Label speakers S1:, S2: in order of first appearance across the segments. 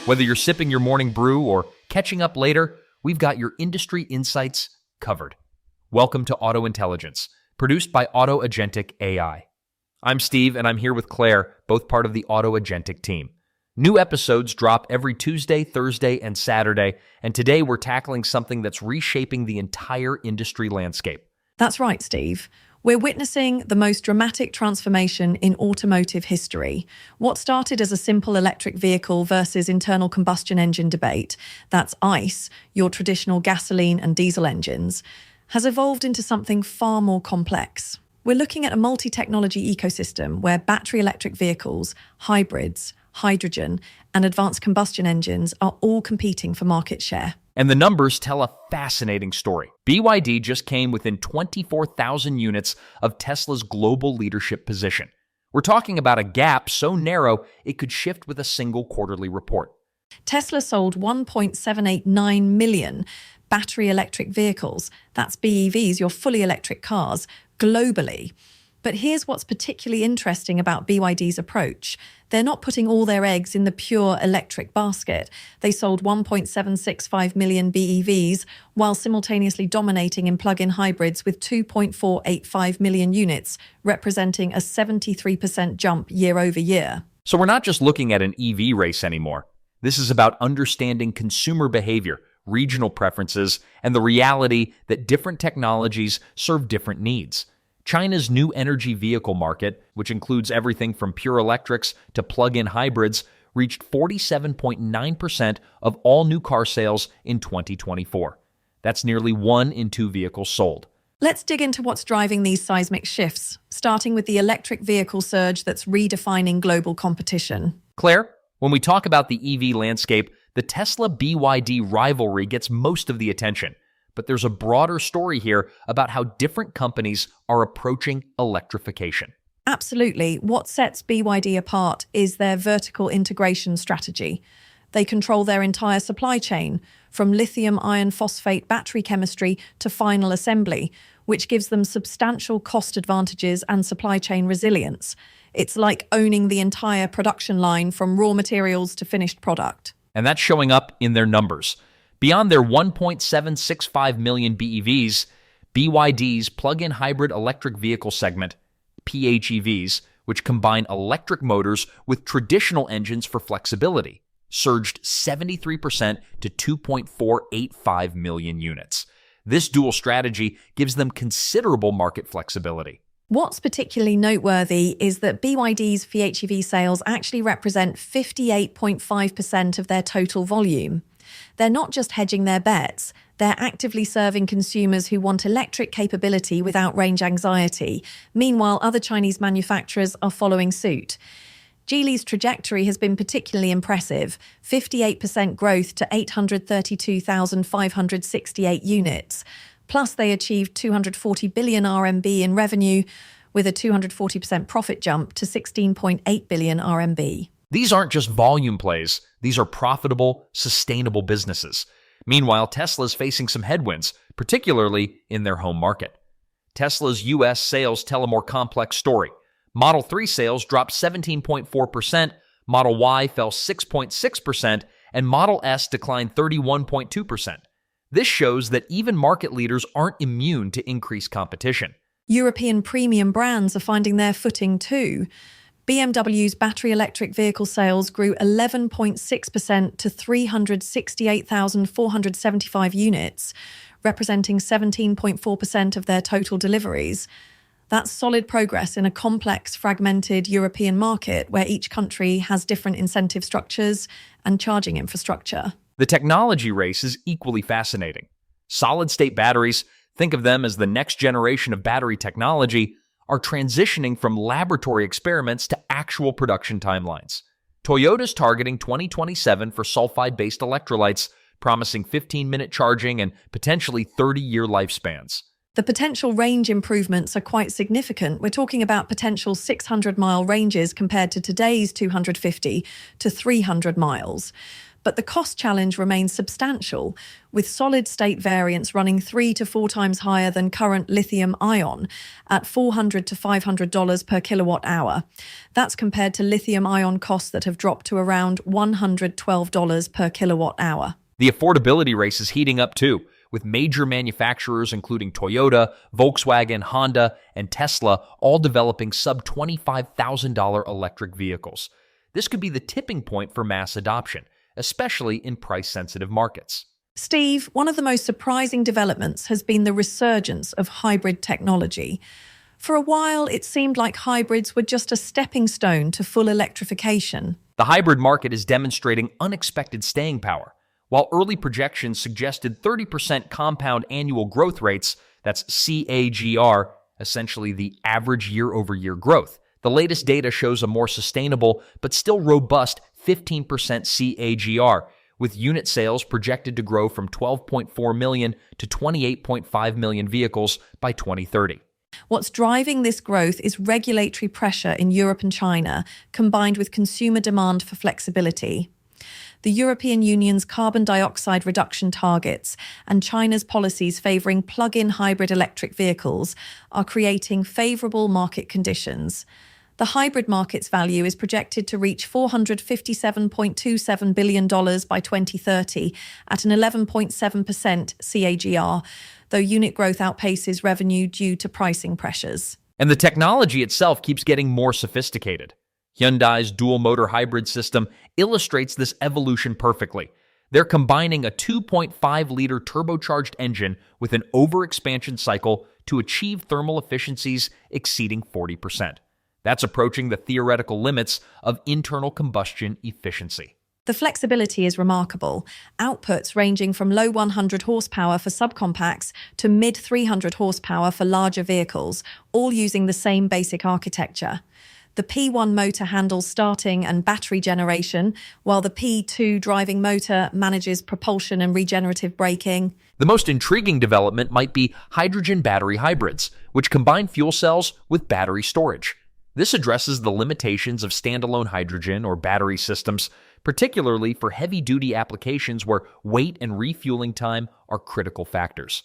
S1: Whether you're sipping your morning brew or catching up later, we've got your industry insights covered. Welcome to Auto Intelligence, produced by Auto Agentic AI. I'm Steve, and I'm here with Claire, both part of the Auto Agentic team. New episodes drop every Tuesday, Thursday, and Saturday, and today we're tackling something that's reshaping the entire industry landscape.
S2: That's right, Steve. We're witnessing the most dramatic transformation in automotive history. What started as a simple electric vehicle versus internal combustion engine debate, that's ICE, your traditional gasoline and diesel engines, has evolved into something far more complex. We're looking at a multi-technology ecosystem where battery electric vehicles, hybrids, hydrogen, and advanced combustion engines are all competing for market share.
S1: And the numbers tell a fascinating story. BYD just came within 24,000 units of Tesla's global leadership position. We're talking about a gap so narrow it could shift with a single quarterly report.
S2: Tesla sold 1.789 million battery electric vehicles, that's BEVs, your fully electric cars, globally. But here's what's particularly interesting about BYD's approach. They're not putting all their eggs in the pure electric basket. They sold 1.765 million BEVs while simultaneously dominating in plug-in hybrids with 2.485 million units, representing a 73% jump year over year.
S1: So we're not just looking at an EV race anymore. This is about understanding consumer behavior, regional preferences, and the reality that different technologies serve different needs. China's new energy vehicle market, which includes everything from pure electrics to plug-in hybrids, reached 47.9% of all new car sales in 2024. That's nearly 1 in 2 vehicles sold.
S2: Let's dig into what's driving these seismic shifts, starting with the electric vehicle surge that's redefining global competition.
S1: Claire, when we talk about the EV landscape, the Tesla-BYD rivalry gets most of the attention. But there's a broader story here about how different companies are approaching electrification.
S2: Absolutely. What sets BYD apart is their vertical integration strategy. They control their entire supply chain, from lithium iron phosphate battery chemistry to final assembly, which gives them substantial cost advantages and supply chain resilience. It's like owning the entire production line from raw materials to finished product.
S1: And that's showing up in their numbers. Beyond their 1.765 million BEVs, BYD's plug-in hybrid electric vehicle segment, PHEVs, which combine electric motors with traditional engines for flexibility, surged 73% to 2.485 million units. This dual strategy gives them considerable market flexibility.
S2: What's particularly noteworthy is that BYD's PHEV sales actually represent 58.5% of their total volume. They're not just hedging their bets, they're actively serving consumers who want electric capability without range anxiety. Meanwhile, other Chinese manufacturers are following suit. Geely's trajectory has been particularly impressive, 58% growth to 832,568 units. Plus, they achieved 240 billion RMB in revenue, with a 240% profit jump to 16.8 billion RMB.
S1: These aren't just volume plays. These are profitable, sustainable businesses. Meanwhile, Tesla's facing some headwinds, particularly in their home market. Tesla's U.S. sales tell a more complex story. Model 3 sales dropped 17.4%, Model Y fell 6.6%, and Model S declined 31.2%. This shows that even market leaders aren't immune to increased competition.
S2: European premium brands are finding their footing too. BMW's battery electric vehicle sales grew 11.6% to 368,475 units, representing 17.4% of their total deliveries. That's solid progress in a complex, fragmented European market where each country has different incentive structures and charging infrastructure.
S1: The technology race is equally fascinating. Solid-state batteries, think of them as the next generation of battery technology, are transitioning from laboratory experiments to actual production timelines. Toyota's targeting 2027 for sulfide-based electrolytes, promising 15-minute charging and potentially 30-year lifespans.
S2: The potential range improvements are quite significant. We're talking about potential 600-mile ranges compared to today's 250 to 300 miles. But the cost challenge remains substantial, with solid-state variants running 3 to 4 times higher than current lithium-ion at $400 to $500 per kilowatt-hour. That's compared to lithium-ion costs that have dropped to around $112 per kilowatt-hour.
S1: The affordability race is heating up too, with major manufacturers including Toyota, Volkswagen, Honda, and Tesla all developing sub-$25,000 electric vehicles. This could be the tipping point for mass adoption, especially in price-sensitive markets.
S2: Steve, one of the most surprising developments has been the resurgence of hybrid technology. For a while, it seemed like hybrids were just a stepping stone to full electrification.
S1: The hybrid market is demonstrating unexpected staying power. While early projections suggested 30% compound annual growth rates, that's CAGR, essentially the average year-over-year growth, the latest data shows a more sustainable but still robust 15% CAGR, with unit sales projected to grow from 12.4 million to 28.5 million vehicles by 2030.
S2: What's driving this growth is regulatory pressure in Europe and China, combined with consumer demand for flexibility. The European Union's carbon dioxide reduction targets and China's policies favouring plug-in hybrid electric vehicles are creating favourable market conditions. The hybrid market's value is projected to reach $457.27 billion by 2030 at an 11.7% CAGR, though unit growth outpaces revenue due to pricing pressures.
S1: And the technology itself keeps getting more sophisticated. Hyundai's dual-motor hybrid system illustrates this evolution perfectly. They're combining a 2.5-liter turbocharged engine with an overexpansion cycle to achieve thermal efficiencies exceeding 40%. That's approaching the theoretical limits of internal combustion efficiency.
S2: The flexibility is remarkable. Outputs ranging from low 100 horsepower for subcompacts to mid 300 horsepower for larger vehicles, all using the same basic architecture. The P1 motor handles starting and battery generation, while the P2 driving motor manages propulsion and regenerative braking.
S1: The most intriguing development might be hydrogen battery hybrids, which combine fuel cells with battery storage. This addresses the limitations of standalone hydrogen or battery systems, particularly for heavy-duty applications where weight and refueling time are critical factors.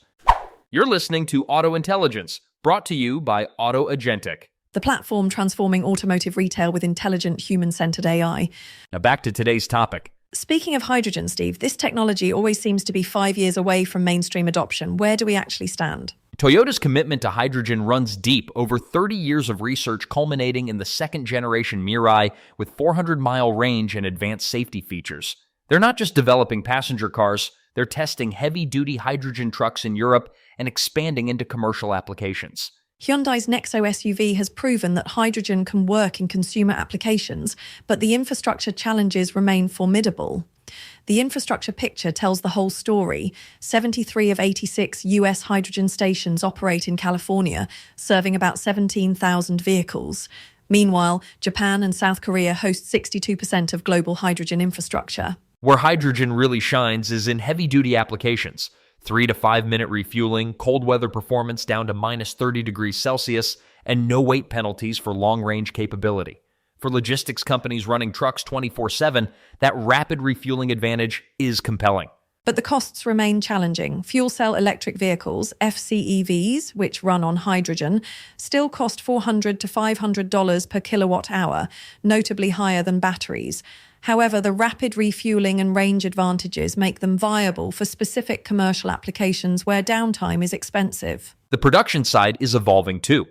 S1: You're listening to Auto Intelligence, brought to you by Auto Agentic,
S2: the platform transforming automotive retail with intelligent human-centered AI.
S1: Now back to today's topic.
S2: Speaking of hydrogen, Steve, this technology always seems to be 5 years away from mainstream adoption. Where do we actually stand?
S1: Toyota's commitment to hydrogen runs deep, over 30 years of research culminating in the second-generation Mirai with 400-mile range and advanced safety features. They're not just developing passenger cars, they're testing heavy-duty hydrogen trucks in Europe and expanding into commercial applications.
S2: Hyundai's Nexo SUV has proven that hydrogen can work in consumer applications, but the infrastructure challenges remain formidable. The infrastructure picture tells the whole story. 73 of 86 US hydrogen stations operate in California, serving about 17,000 vehicles. Meanwhile, Japan and South Korea host 62% of global hydrogen infrastructure.
S1: Where hydrogen really shines is in heavy-duty applications. 3 to 5 minute refueling, cold weather performance down to minus 30 degrees Celsius, and no weight penalties for long-range capability. For logistics companies running trucks 24/7, that rapid refueling advantage is compelling.
S2: But the costs remain challenging. Fuel cell electric vehicles, FCEVs, which run on hydrogen, still cost $400 to $500 per kilowatt hour, notably higher than batteries. However, the rapid refueling and range advantages make them viable for specific commercial applications where downtime is expensive.
S1: The production side is evolving too.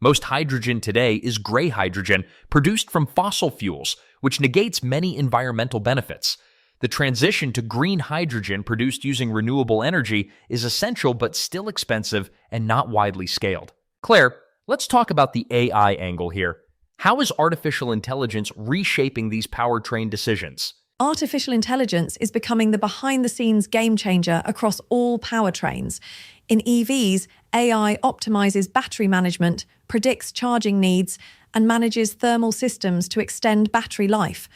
S1: Most hydrogen today is gray hydrogen produced from fossil fuels, which negates many environmental benefits. The transition to green hydrogen produced using renewable energy is essential but still expensive and not widely scaled. Claire, let's talk about the AI angle here. How is artificial intelligence reshaping these powertrain decisions?
S2: Artificial intelligence is becoming the behind-the-scenes game changer across all powertrains. In EVs, AI optimizes battery management, predicts charging needs, and manages thermal systems to extend battery life.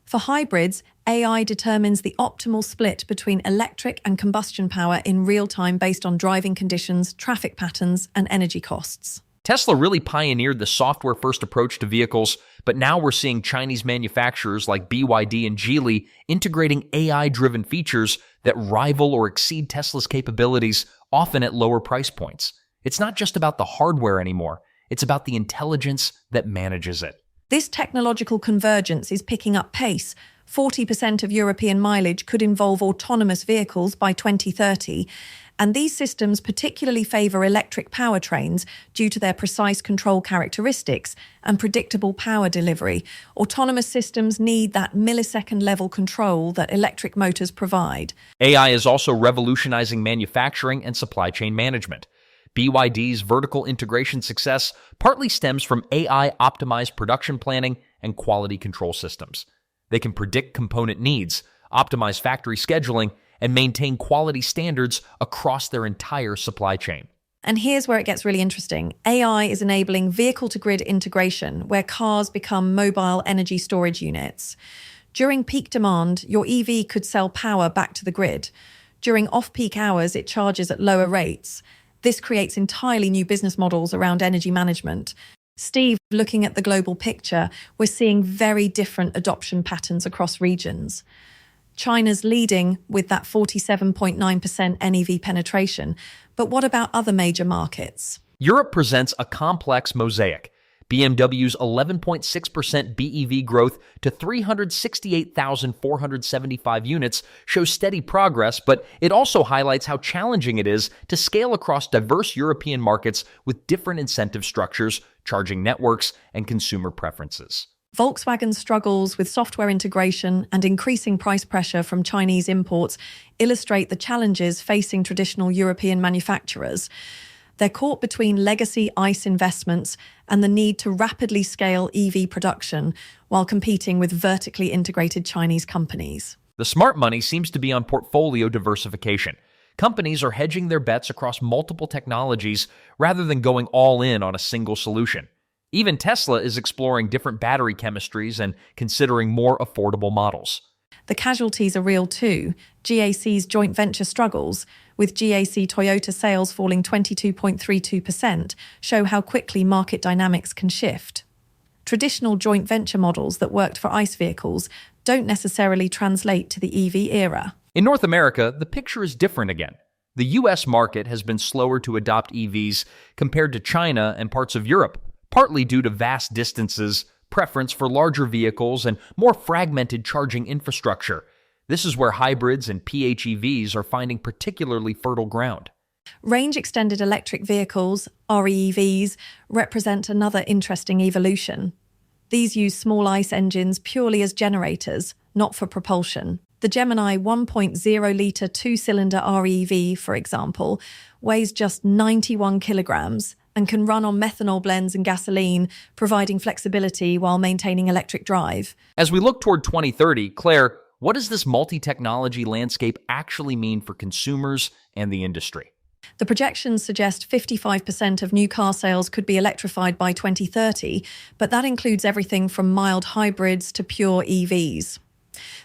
S2: For hybrids, AI determines the optimal split between electric and combustion power in real time based on driving conditions, traffic patterns, and energy costs.
S1: Tesla really pioneered the software-first approach to vehicles, but now we're seeing Chinese manufacturers like BYD and Geely integrating AI-driven features that rival or exceed Tesla's capabilities, often at lower price points. It's not just about the hardware anymore. It's about the intelligence that manages it.
S2: This technological convergence is picking up pace. 40% of European mileage could involve autonomous vehicles by 2030, and these systems particularly favour electric powertrains due to their precise control characteristics and predictable power delivery. Autonomous systems need that millisecond-level control that electric motors provide.
S1: AI is also revolutionizing manufacturing and supply chain management. BYD's vertical integration success partly stems from AI-optimized production planning and quality control systems. They can predict component needs, optimize factory scheduling, and maintain quality standards across their entire supply chain.
S2: And here's where it gets really interesting. AI is enabling vehicle-to-grid integration, where cars become mobile energy storage units. During peak demand, your EV could sell power back to the grid. During off-peak hours, it charges at lower rates. This creates entirely new business models around energy management. Steve, looking at the global picture, we're seeing very different adoption patterns across regions. China's leading with that 47.9% NEV penetration. But what about other major markets?
S1: Europe presents a complex mosaic. BMW's 11.6% BEV growth to 368,475 units shows steady progress, but it also highlights how challenging it is to scale across diverse European markets with different incentive structures, charging networks, and consumer preferences.
S2: Volkswagen's struggles with software integration and increasing price pressure from Chinese imports illustrate the challenges facing traditional European manufacturers. They're caught between legacy ICE investments and the need to rapidly scale EV production while competing with vertically integrated Chinese companies.
S1: The smart money seems to be on portfolio diversification. Companies are hedging their bets across multiple technologies rather than going all in on a single solution. Even Tesla is exploring different battery chemistries and considering more affordable models.
S2: The casualties are real too. GAC's joint venture struggles, with GAC Toyota sales falling 22.32%, show how quickly market dynamics can shift. Traditional joint venture models that worked for ICE vehicles don't necessarily translate to the EV era.
S1: In North America, the picture is different again. The US market has been slower to adopt EVs compared to China and parts of Europe, partly due to vast distances, preference for larger vehicles, and more fragmented charging infrastructure. This is where hybrids and PHEVs are finding particularly fertile ground.
S2: Range-extended electric vehicles, REEVs, represent another interesting evolution. These use small ICE engines purely as generators, not for propulsion. The Gemini 1.0-litre two-cylinder REEV, for example, weighs just 91 kilograms and can run on methanol blends and gasoline, providing flexibility while maintaining electric drive.
S1: As we look toward 2030, Claire, what does this multi-technology landscape actually mean for consumers and the industry?
S2: The projections suggest 55% of new car sales could be electrified by 2030, but that includes everything from mild hybrids to pure EVs.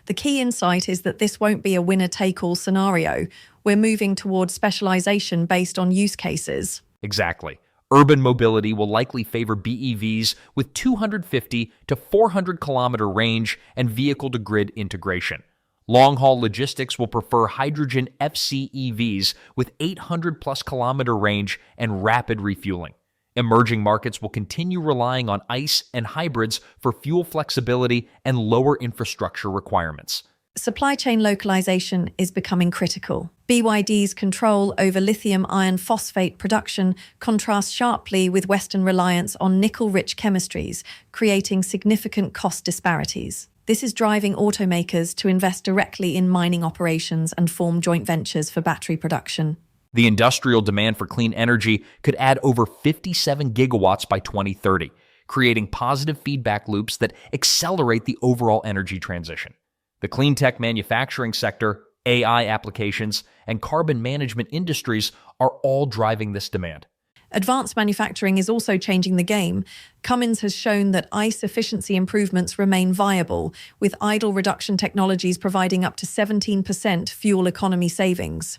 S2: The key insight is that this won't be a winner-take-all scenario. We're moving towards specialization based on use cases.
S1: Exactly. Urban mobility will likely favor BEVs with 250 to 400 kilometer range and vehicle-to-grid integration. Long-haul logistics will prefer hydrogen FCEVs with 800-plus kilometer range and rapid refueling. Emerging markets will continue relying on ICE and hybrids for fuel flexibility and lower infrastructure requirements.
S2: Supply chain localization is becoming critical. BYD's control over lithium iron phosphate production contrasts sharply with Western reliance on nickel-rich chemistries, creating significant cost disparities. This is driving automakers to invest directly in mining operations and form joint ventures for battery production.
S1: The industrial demand for clean energy could add over 57 gigawatts by 2030, creating positive feedback loops that accelerate the overall energy transition. The clean tech manufacturing sector, AI applications, and carbon management industries are all driving this demand.
S2: Advanced manufacturing is also changing the game. Cummins has shown that ICE efficiency improvements remain viable, with idle reduction technologies providing up to 17% fuel economy savings.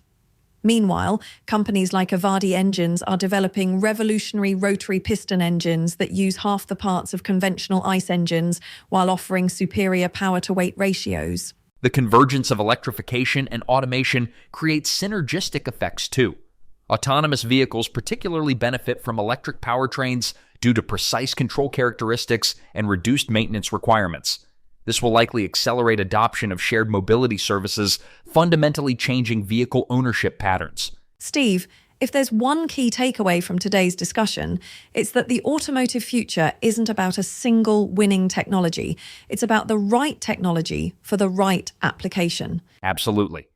S2: Meanwhile, companies like Avadi Engines are developing revolutionary rotary piston engines that use half the parts of conventional ICE engines while offering superior power-to-weight ratios.
S1: The convergence of electrification and automation creates synergistic effects too. Autonomous vehicles particularly benefit from electric powertrains due to precise control characteristics and reduced maintenance requirements. This will likely accelerate adoption of shared mobility services, fundamentally changing vehicle ownership patterns.
S2: Steve, if there's one key takeaway from today's discussion, it's that the automotive future isn't about a single winning technology. It's about the right technology for the right application.
S1: Absolutely.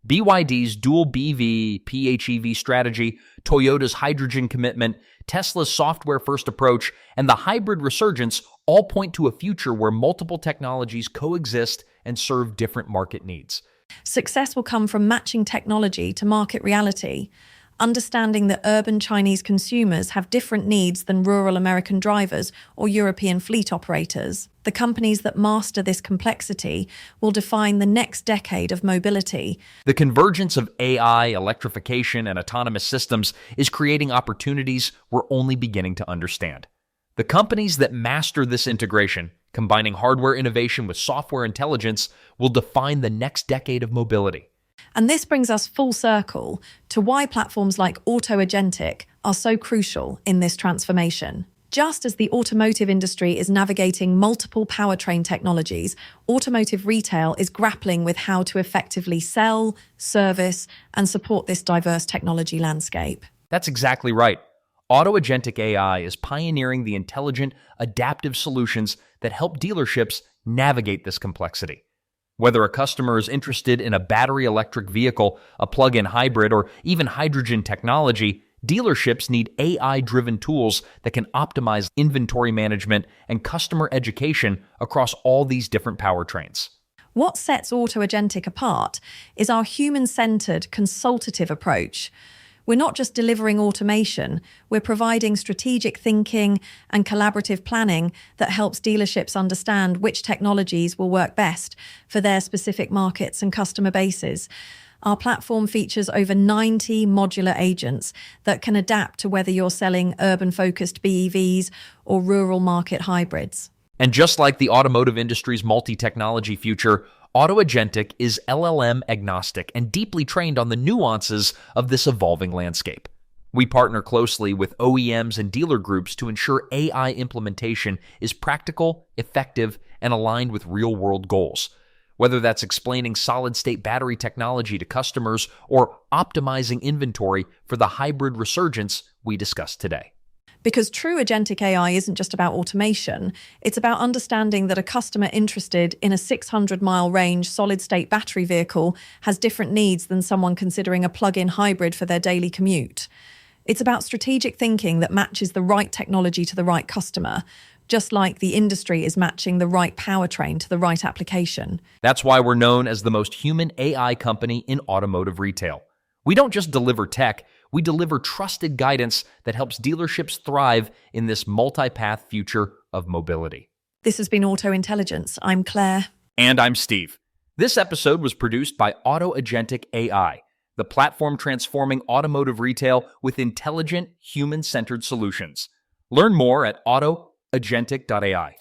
S1: BYD's dual BV PHEV strategy, Toyota's hydrogen commitment, Tesla's software-first approach, and the hybrid resurgence all point to a future where multiple technologies coexist and serve different market needs.
S2: Success will come from matching technology to market reality, understanding that urban Chinese consumers have different needs than rural American drivers or European fleet operators. The companies that master this complexity will define the next decade of mobility.
S1: The convergence of AI, electrification, and autonomous systems is creating opportunities we're only beginning to understand. The companies that master this integration, combining hardware innovation with software intelligence, will define the next decade of mobility.
S2: And this brings us full circle to why platforms like Autoagentic are so crucial in this transformation. Just as the automotive industry is navigating multiple powertrain technologies, automotive retail is grappling with how to effectively sell, service, and support this diverse technology landscape.
S1: That's exactly right. Autoagentic AI is pioneering the intelligent, adaptive solutions that help dealerships navigate this complexity. Whether a customer is interested in a battery electric vehicle, a plug-in hybrid, or even hydrogen technology, dealerships need AI-driven tools that can optimize inventory management and customer education across all these different powertrains.
S2: What sets Autoagentic apart is our human-centered, consultative approach. We're not just delivering automation, we're providing strategic thinking and collaborative planning that helps dealerships understand which technologies will work best for their specific markets and customer bases. Our platform features over 90 modular agents that can adapt to whether you're selling urban-focused BEVs or rural market hybrids.
S1: And just like the automotive industry's multi-technology future, Autoagentic is LLM agnostic and deeply trained on the nuances of this evolving landscape. We partner closely with OEMs and dealer groups to ensure AI implementation is practical, effective, and aligned with real-world goals. Whether that's explaining solid-state battery technology to customers or optimizing inventory for the hybrid resurgence we discussed today.
S2: Because true agentic AI isn't just about automation, it's about understanding that a customer interested in a 600-mile range solid-state battery vehicle has different needs than someone considering a plug-in hybrid for their daily commute. It's about strategic thinking that matches the right technology to the right customer, just like the industry is matching the right powertrain to the right application.
S1: That's why we're known as the most human AI company in automotive retail. We don't just deliver tech, we deliver trusted guidance that helps dealerships thrive in this multi-path future of mobility.
S2: This has been Auto Intelligence. I'm Claire.
S1: And I'm Steve. This episode was produced by Autoagentic AI, the platform transforming automotive retail with intelligent, human-centered solutions. Learn more at autoagentic.ai.